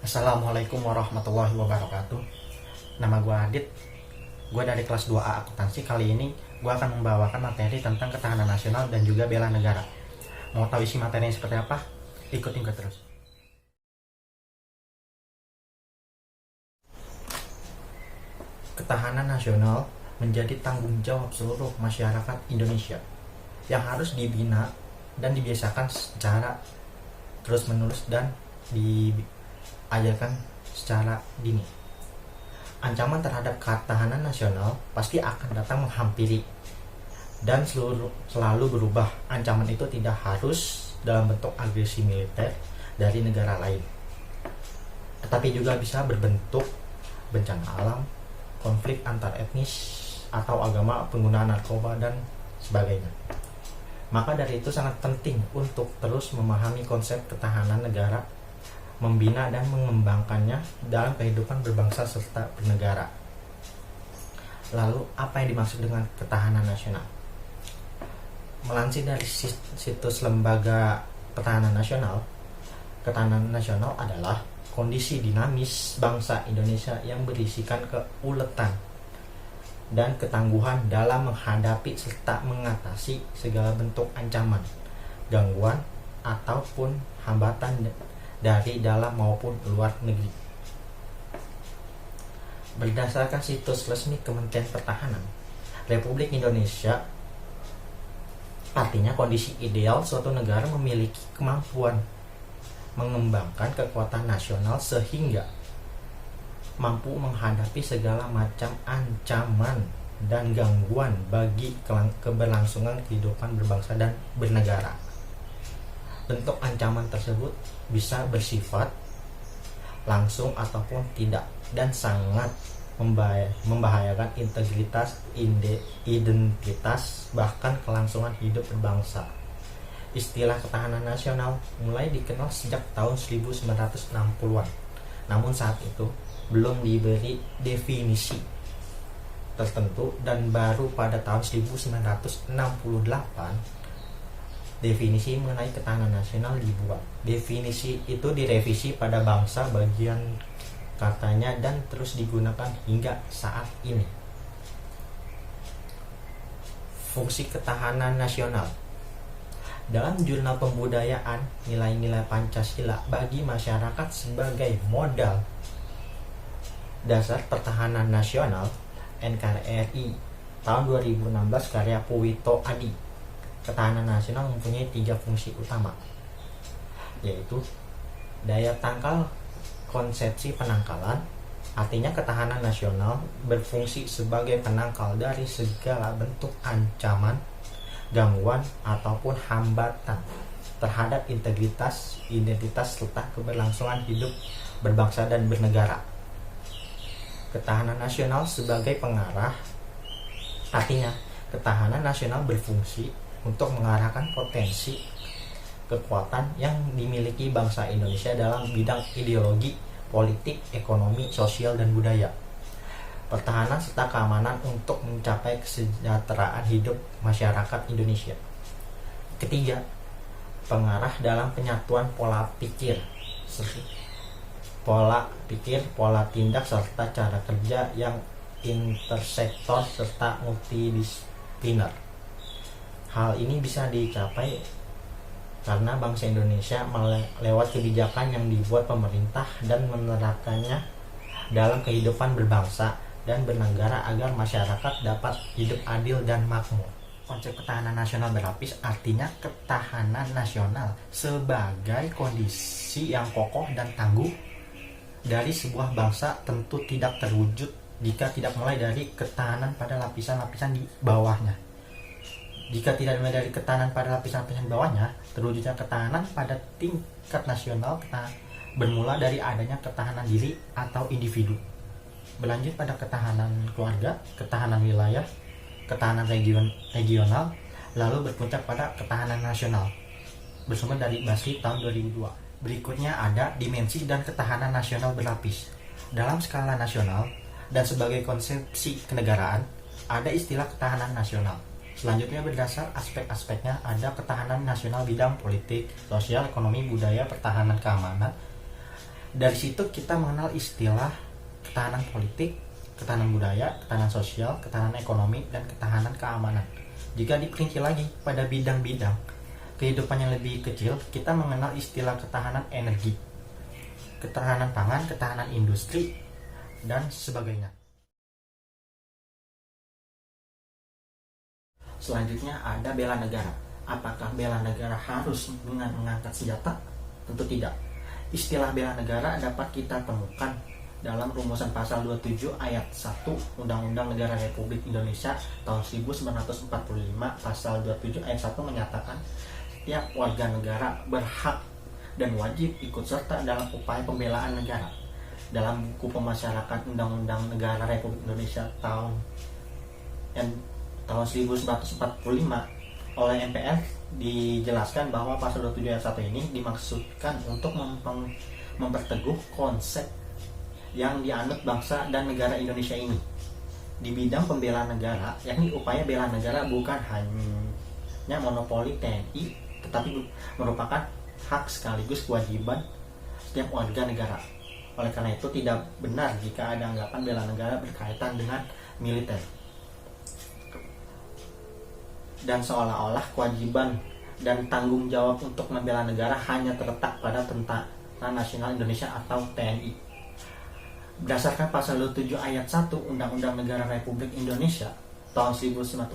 Assalamualaikum warahmatullahi wabarakatuh. Nama gue Adit. Gue dari kelas 2A akuntansi. Kali ini gue akan membawakan materi tentang ketahanan nasional dan juga bela negara. Mau tahu isi materinya seperti apa? Ikutin gue terus. Ketahanan nasional menjadi tanggung jawab seluruh masyarakat Indonesia yang harus dibina dan dibiasakan secara terus-menerus dan diajarkan secara dini. Ancaman terhadap ketahanan nasional pasti akan datang menghampiri dan selalu berubah. Ancaman itu tidak harus dalam bentuk agresi militer dari negara lain, tetapi juga bisa berbentuk bencana alam, konflik antar etnis atau agama, penggunaan narkoba, dan sebagainya. Maka dari itu sangat penting untuk terus memahami konsep ketahanan negara, membina dan mengembangkannya dalam kehidupan berbangsa serta bernegara. Lalu, apa yang dimaksud dengan ketahanan nasional? Melansir dari situs Lembaga Pertahanan Nasional, ketahanan nasional adalah kondisi dinamis bangsa Indonesia yang berisikan keuletan dan ketangguhan dalam menghadapi serta mengatasi segala bentuk ancaman, gangguan, ataupun hambatan dari dalam maupun luar negeri. Berdasarkan situs resmi Kementerian Pertahanan Republik Indonesia, artinya kondisi ideal suatu negara memiliki kemampuan mengembangkan kekuatan nasional sehingga mampu menghadapi segala macam ancaman dan gangguan bagi keberlangsungan kehidupan berbangsa dan bernegara. Bentuk ancaman tersebut bisa bersifat langsung ataupun tidak dan sangat membahayakan integritas, identitas, bahkan kelangsungan hidup berbangsa. Istilah ketahanan nasional mulai dikenal sejak tahun 1960-an. Namun saat itu belum diberi definisi tertentu dan baru pada tahun 1968 definisi mengenai ketahanan nasional dibuat. Definisi itu direvisi pada bangsa bagian katanya dan terus digunakan hingga saat ini. Fungsi ketahanan nasional dalam jurnal pembudayaan nilai-nilai Pancasila bagi masyarakat sebagai modal dasar pertahanan nasional NKRI tahun 2016 karya Puwito Adi. Ketahanan nasional mempunyai 3 fungsi utama, yaitu daya tangkal konsepsi penangkalan. Artinya ketahanan nasional berfungsi sebagai penangkal dari segala bentuk ancaman, gangguan, ataupun hambatan terhadap integritas, identitas, serta keberlangsungan hidup berbangsa dan bernegara. Ketahanan nasional sebagai pengarah, artinya ketahanan nasional berfungsi untuk mengarahkan potensi kekuatan yang dimiliki bangsa Indonesia dalam bidang ideologi, politik, ekonomi, sosial, dan budaya, pertahanan serta keamanan untuk mencapai kesejahteraan hidup masyarakat Indonesia. Ketiga, pengarah dalam penyatuan pola pikir, pola tindak, serta cara kerja yang intersektor serta multidisipliner. Hal ini bisa dicapai karena bangsa Indonesia lewat kebijakan yang dibuat pemerintah dan menerapkannya dalam kehidupan berbangsa dan bernegara agar masyarakat dapat hidup adil dan makmur. Konsep ketahanan nasional berlapis, artinya ketahanan nasional sebagai kondisi yang kokoh dan tangguh dari sebuah bangsa tentu tidak terwujud jika tidak mulai dari ketahanan pada lapisan-lapisan di bawahnya. Jika tidak mulai dari ketahanan pada lapisan-lapisan di bawahnya, terwujudnya ketahanan pada tingkat nasional bermula dari adanya ketahanan diri atau individu, berlanjut pada ketahanan keluarga, ketahanan wilayah, ketahanan regional, lalu berpuncak pada ketahanan nasional, bersumber dari Basri tahun 2002. Berikutnya ada dimensi dan ketahanan nasional berlapis. Dalam skala nasional dan sebagai konsepsi kenegaraan, ada istilah ketahanan nasional. Selanjutnya berdasar aspek-aspeknya ada ketahanan nasional bidang politik, sosial, ekonomi, budaya, pertahanan, keamanan, Dari situ kita mengenal istilah ketahanan politik, ketahanan budaya, ketahanan sosial, ketahanan ekonomi, dan ketahanan keamanan. Jika diperinci lagi pada bidang-bidang kehidupan yang lebih kecil, kita mengenal istilah ketahanan energi, ketahanan pangan, ketahanan industri, dan sebagainya. Selanjutnya ada bela negara. Apakah bela negara harus dengan mengangkat senjata? Tentu tidak. Istilah bela negara dapat kita temukan dalam rumusan pasal 27 ayat 1 Undang-Undang Negara Republik Indonesia tahun 1945. Pasal 27 ayat 1 menyatakan setiap warga negara berhak dan wajib ikut serta dalam upaya pembelaan negara. Dalam buku pemasyarakatan Undang-Undang Negara Republik Indonesia tahun 1945 oleh MPR dijelaskan bahwa pasal 27 ayat 1 ini dimaksudkan untuk memperteguh konsep yang dianut bangsa dan negara Indonesia ini di bidang pembelaan negara, yakni upaya bela negara bukan hanya monopoli TNI, tetapi merupakan hak sekaligus kewajiban setiap warga negara. Oleh karena itu tidak benar jika ada anggapan bela negara berkaitan dengan militer, dan seolah-olah kewajiban dan tanggung jawab untuk membela negara hanya terletak pada Tentara Nasional Indonesia atau TNI. Berdasarkan pasal 27 ayat 1 Undang-Undang Negara Republik Indonesia tahun 1945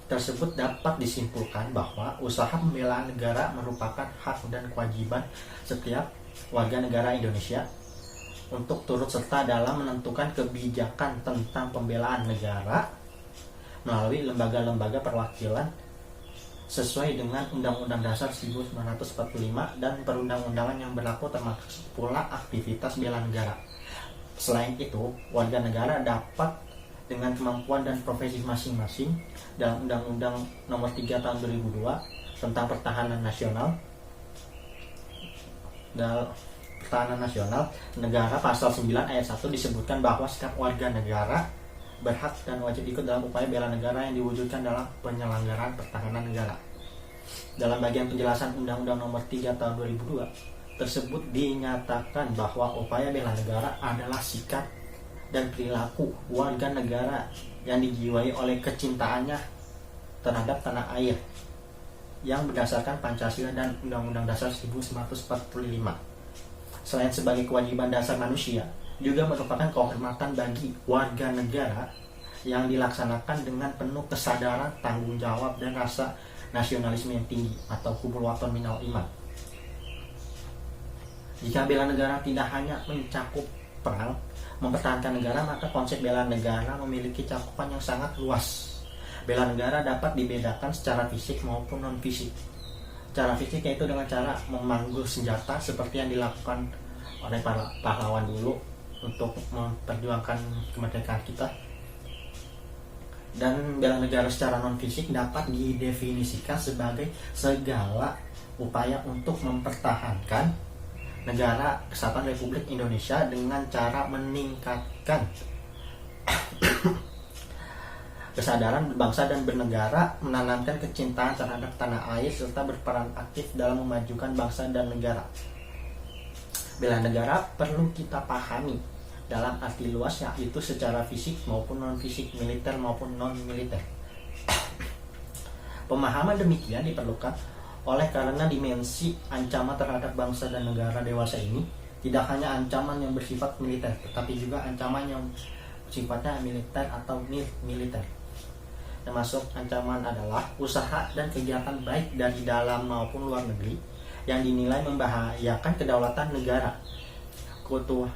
tersebut, dapat disimpulkan bahwa usaha pembelaan negara merupakan hak dan kewajiban setiap warga negara Indonesia untuk turut serta dalam menentukan kebijakan tentang pembelaan negara melalui lembaga-lembaga perwakilan sesuai dengan Undang-Undang Dasar 1945 dan perundang-undangan yang berlaku, termasuk pula aktivitas bela negara. Selain itu, warga negara dapat dengan kemampuan dan profesi masing-masing dalam Undang-Undang Nomor 3 Tahun 2002 tentang Pertahanan Nasional negara, pasal 9 ayat 1 disebutkan bahwa setiap warga negara berhak dan wajib ikut dalam upaya bela negara yang diwujudkan dalam penyelenggaraan pertahanan negara. Dalam bagian penjelasan Undang-Undang Nomor 3 Tahun 2002 tersebut dinyatakan bahwa upaya bela negara adalah sikap dan perilaku warga negara yang dijiwai oleh kecintaannya terhadap tanah air yang berdasarkan Pancasila dan Undang-Undang Dasar 1945. Selain sebagai kewajiban dasar manusia, juga merupakan kehormatan bagi warga negara yang dilaksanakan dengan penuh kesadaran, tanggung jawab, dan rasa nasionalisme yang tinggi atau hubul waton minal iman. Jika bela negara tidak hanya mencakup perang mempertahankan negara, maka konsep bela negara memiliki cakupan yang sangat luas. Bela negara dapat dibedakan secara fisik maupun non-fisik. Secara fisik yaitu dengan cara memanggul senjata seperti yang dilakukan oleh para pahlawan dulu untuk memperjuangkan kemerdekaan kita. Dan bela negara secara non-fisik dapat didefinisikan sebagai segala upaya untuk mempertahankan negara kesatuan Republik Indonesia dengan cara meningkatkan kesadaran berbangsa dan bernegara, menanamkan kecintaan terhadap tanah air, serta berperan aktif dalam memajukan bangsa dan negara. Bela negara perlu kita pahami dalam arti luas, yaitu secara fisik maupun non-fisik, militer maupun non-militer. Pemahaman demikian diperlukan oleh karena dimensi ancaman terhadap bangsa dan negara dewasa ini tidak hanya ancaman yang bersifat militer, tetapi juga ancaman yang sifatnya militer atau militer. Termasuk ancaman adalah usaha dan kegiatan baik dari dalam maupun luar negeri yang dinilai membahayakan kedaulatan negara, keutuhan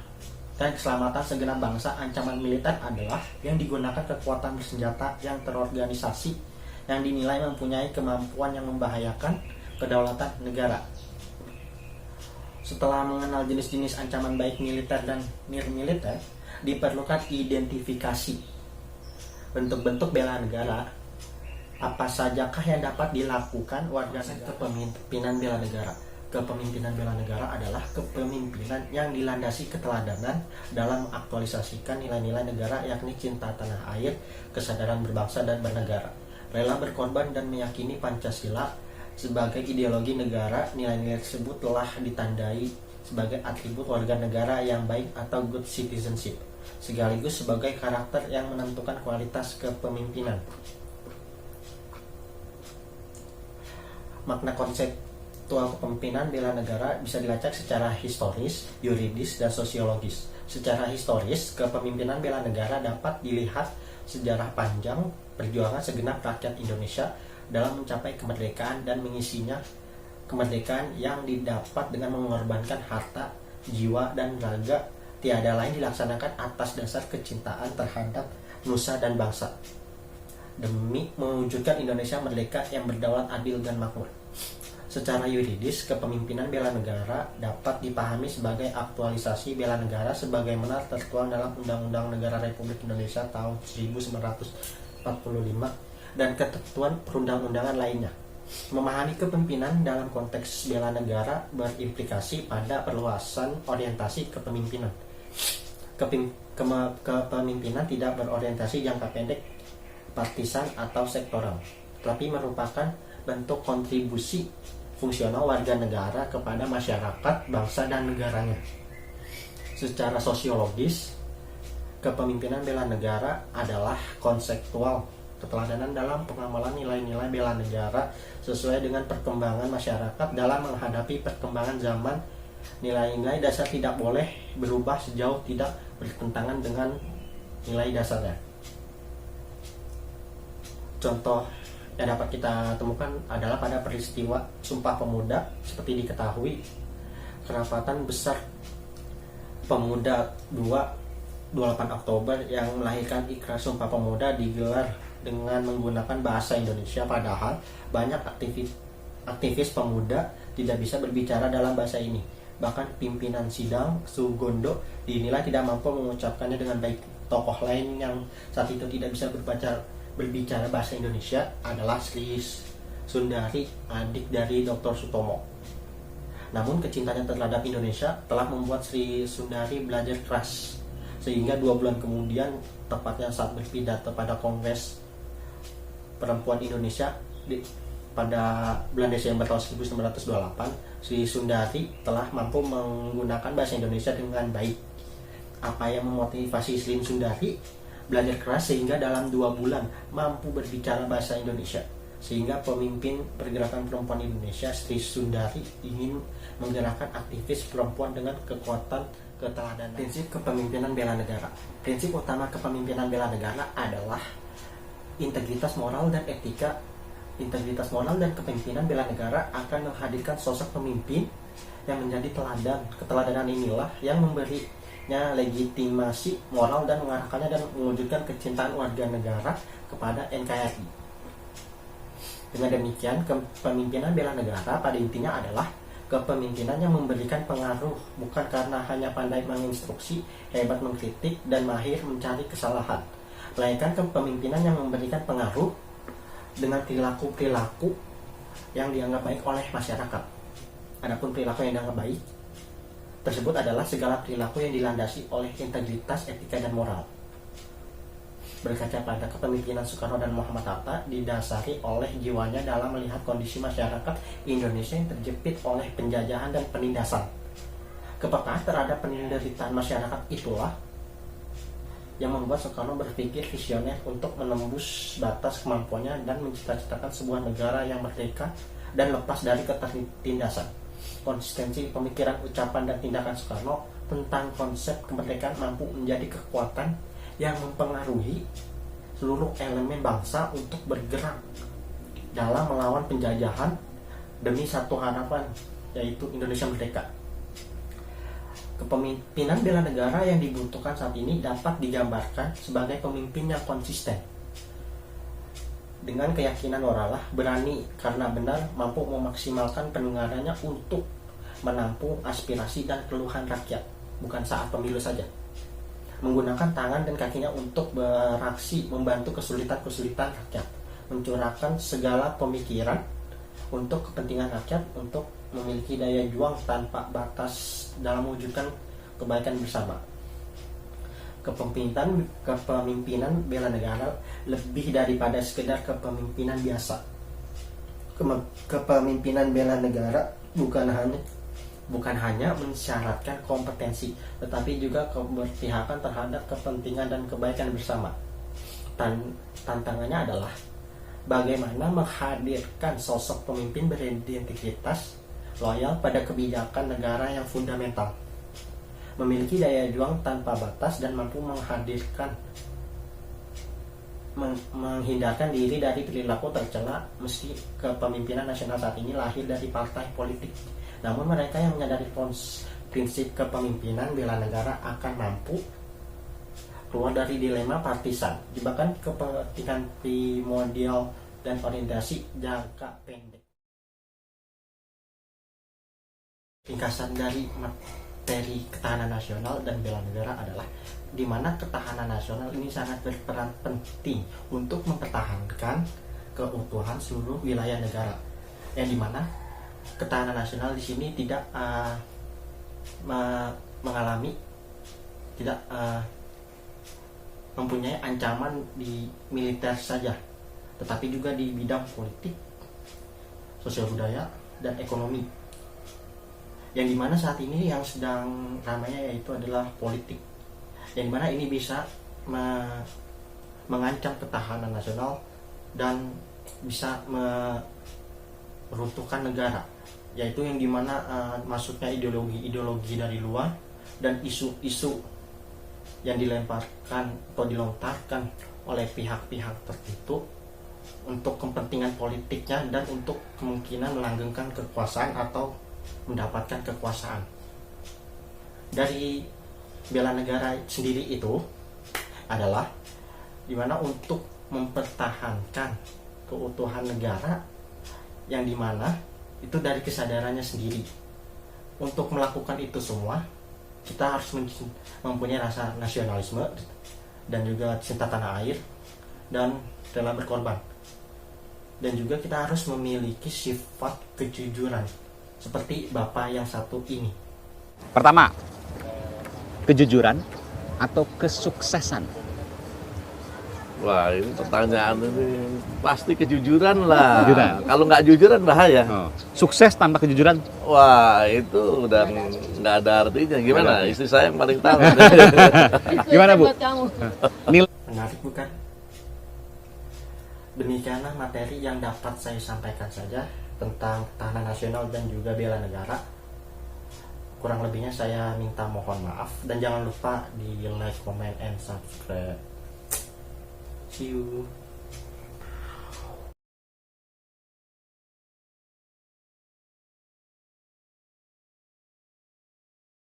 dan keselamatan segenap bangsa. Ancaman militer adalah yang digunakan kekuatan bersenjata yang terorganisasi yang dinilai mempunyai kemampuan yang membahayakan kedaulatan negara. Setelah mengenal jenis-jenis ancaman baik militer dan nir-militer, diperlukan identifikasi bentuk-bentuk bela negara. Apa sajakah yang dapat dilakukan warga negara? Kepemimpinan bela negara. Kepemimpinan bela negara adalah kepemimpinan yang dilandasi keteladanan dalam mengaktualisasikan nilai-nilai negara, yakni cinta tanah air, kesadaran berbangsa dan bernegara, rela berkorban dan meyakini Pancasila sebagai ideologi negara. Nilai-nilai tersebut telah ditandai sebagai atribut warga negara yang baik atau good citizenship, sekaligus sebagai karakter yang menentukan kualitas kepemimpinan. Makna konseptual kepemimpinan bela negara bisa dilacak secara historis, yuridis, dan sosiologis. Secara historis, kepemimpinan bela negara dapat dilihat sejarah panjang perjuangan segenap rakyat Indonesia dalam mencapai kemerdekaan dan mengisinya. Kemerdekaan yang didapat dengan mengorbankan harta, jiwa, dan raga tiada lain dilaksanakan atas dasar kecintaan terhadap nusa dan bangsa demi mewujudkan Indonesia merdeka yang berdaulat, adil, dan makmur. Secara yuridis, kepemimpinan bela negara dapat dipahami sebagai aktualisasi bela negara sebagaimana tertuang dalam Undang-Undang Negara Republik Indonesia tahun 1945 dan ketentuan perundang-undangan lainnya. Memahami kepemimpinan dalam konteks bela negara berimplikasi pada perluasan orientasi kepemimpinan. Kepemimpinan tidak berorientasi jangka pendek, partisan, atau sektoral, tetapi merupakan bentuk kontribusi fungsional warga negara kepada masyarakat, bangsa, dan negaranya. Secara sosiologis, kepemimpinan bela negara adalah konseptual keteladanan dalam pengamalan nilai-nilai bela negara sesuai dengan perkembangan masyarakat dalam menghadapi perkembangan zaman. Nilai-nilai dasar tidak boleh berubah sejauh tidak bertentangan dengan nilai dasarnya. Contoh yang dapat kita temukan adalah pada peristiwa Sumpah Pemuda. Seperti diketahui, kerapatan besar pemuda 28 Oktober yang melahirkan Ikrar Sumpah Pemuda digelar dengan menggunakan bahasa Indonesia, padahal banyak aktivis pemuda tidak bisa berbicara dalam bahasa ini. Bahkan pimpinan sidang Sugondo dinilai tidak mampu mengucapkannya dengan baik. Tokoh lain yang saat itu tidak bisa berbicara bahasa Indonesia adalah Sri Sundari, adik dari Dr. Sutomo. Namun kecintaannya terhadap Indonesia telah membuat Sri Sundari belajar keras, sehingga 2 bulan kemudian, tepatnya saat berpidato pada Kongres Perempuan Indonesia pada bulan Desember tahun 1928, Sri Sundari telah mampu menggunakan bahasa Indonesia dengan baik. Apa yang memotivasi Sri Sundari? Belajar keras sehingga dalam 2 bulan mampu berbicara bahasa Indonesia. Sehingga pemimpin pergerakan perempuan Indonesia, Sri Sundari, ingin menggerakkan aktivis perempuan dengan kekuatan keteladanan. Prinsip kepemimpinan bela negara. Prinsip utama kepemimpinan bela negara adalah integritas moral dan etika. Integritas moral dan kepemimpinan bela negara akan menghadirkan sosok pemimpin yang menjadi teladan. Keteladanan inilah yang memberinya legitimasi moral dan mengarahkannya dan mewujudkan kecintaan warga negara kepada NKRI. Dengan demikian, kepemimpinan bela negara pada intinya adalah kepemimpinan yang memberikan pengaruh, bukan karena hanya pandai menginstruksi, hebat mengkritik, dan mahir mencari kesalahan, melainkan kepemimpinan yang memberikan pengaruh dengan perilaku-perilaku yang dianggap baik oleh masyarakat. Adapun perilaku yang dianggap baik tersebut adalah segala perilaku yang dilandasi oleh integritas, etika, dan moral. Berkaca pada kepemimpinan Soekarno dan Muhammad Hatta, didasari oleh jiwanya dalam melihat kondisi masyarakat Indonesia yang terjepit oleh penjajahan dan penindasan. Kepekaan terhadap penderitaan masyarakat itulah yang membuat Soekarno berpikir visioner untuk menembus batas kemampuannya dan mencita-citakan sebuah negara yang merdeka dan lepas dari ketertindasan. Konsistensi pemikiran, ucapan, dan tindakan Soekarno tentang konsep kemerdekaan mampu menjadi kekuatan yang mempengaruhi seluruh elemen bangsa untuk bergerak dalam melawan penjajahan demi satu harapan, yaitu Indonesia merdeka. Kepemimpinan bela negara yang dibutuhkan saat ini dapat digambarkan sebagai pemimpin yang konsisten, dengan keyakinan waralah, berani karena benar, mampu memaksimalkan pendengarannya untuk menampung aspirasi dan keluhan rakyat, bukan saat pemilu saja. Menggunakan tangan dan kakinya untuk beraksi membantu kesulitan-kesulitan rakyat, mencurahkan segala pemikiran untuk kepentingan rakyat, untuk memiliki daya juang tanpa batas dalam mewujudkan kebaikan bersama. Kepemimpinan bela negara lebih daripada sekedar kepemimpinan biasa. Kepemimpinan bela negara bukan hanya bukan hanya mensyaratkan kompetensi, tetapi juga keberpihakan terhadap kepentingan dan kebaikan bersama. Tantangannya adalah bagaimana menghadirkan sosok pemimpin berintegritas, loyal pada kebijakan negara yang fundamental, memiliki daya juang tanpa batas, dan mampu menghindarkan diri dari perilaku tercela. Meski kepemimpinan nasional saat ini lahir dari partai politik, namun mereka yang menyadari prinsip kepemimpinan bela negara akan mampu keluar dari dilema partisan, jebakan kepentingan primordial, dan orientasi jangka pendek. Ringkasan dari materi ketahanan nasional dan bela negara adalah di mana ketahanan nasional ini sangat berperan penting untuk mempertahankan keutuhan seluruh wilayah negara, yang dimana ketahanan nasional di sini tidak mempunyai ancaman di militer saja, tetapi juga di bidang politik, sosial budaya, dan ekonomi. Yang dimana saat ini yang sedang ramainya yaitu adalah politik, yang dimana ini bisa mengancam ketahanan nasional dan bisa meruntuhkan negara, yaitu yang dimana masuknya ideologi dari luar dan isu-isu yang dilemparkan atau dilontarkan oleh pihak-pihak tertentu untuk kepentingan politiknya dan untuk kemungkinan melanggengkan kekuasaan atau mendapatkan kekuasaan. Dari bela negara sendiri itu adalah dimana untuk mempertahankan keutuhan negara, yang dimana itu dari kesadarannya sendiri. Untuk melakukan itu semua, kita harus mempunyai rasa nasionalisme dan juga cinta tanah air dan rela berkorban. Dan juga kita harus memiliki sifat kejujuran seperti Bapak yang satu ini. Pertama, kejujuran atau kesuksesan? Wah, ini pertanyaan ini pasti kejujuran lah. Kejujuran. Kalau nggak jujuran bahaya. Sukses tanpa kejujuran? Wah, itu udah nggak ada artinya. Gimana? Istri saya yang paling tahu. Gimana, Bu? Menarik bukan? Demikianlah materi yang dapat saya sampaikan saja tentang ketahanan nasional dan juga bela negara. Kurang lebihnya saya minta mohon maaf, dan jangan lupa di like, comment, and subscribe. See you.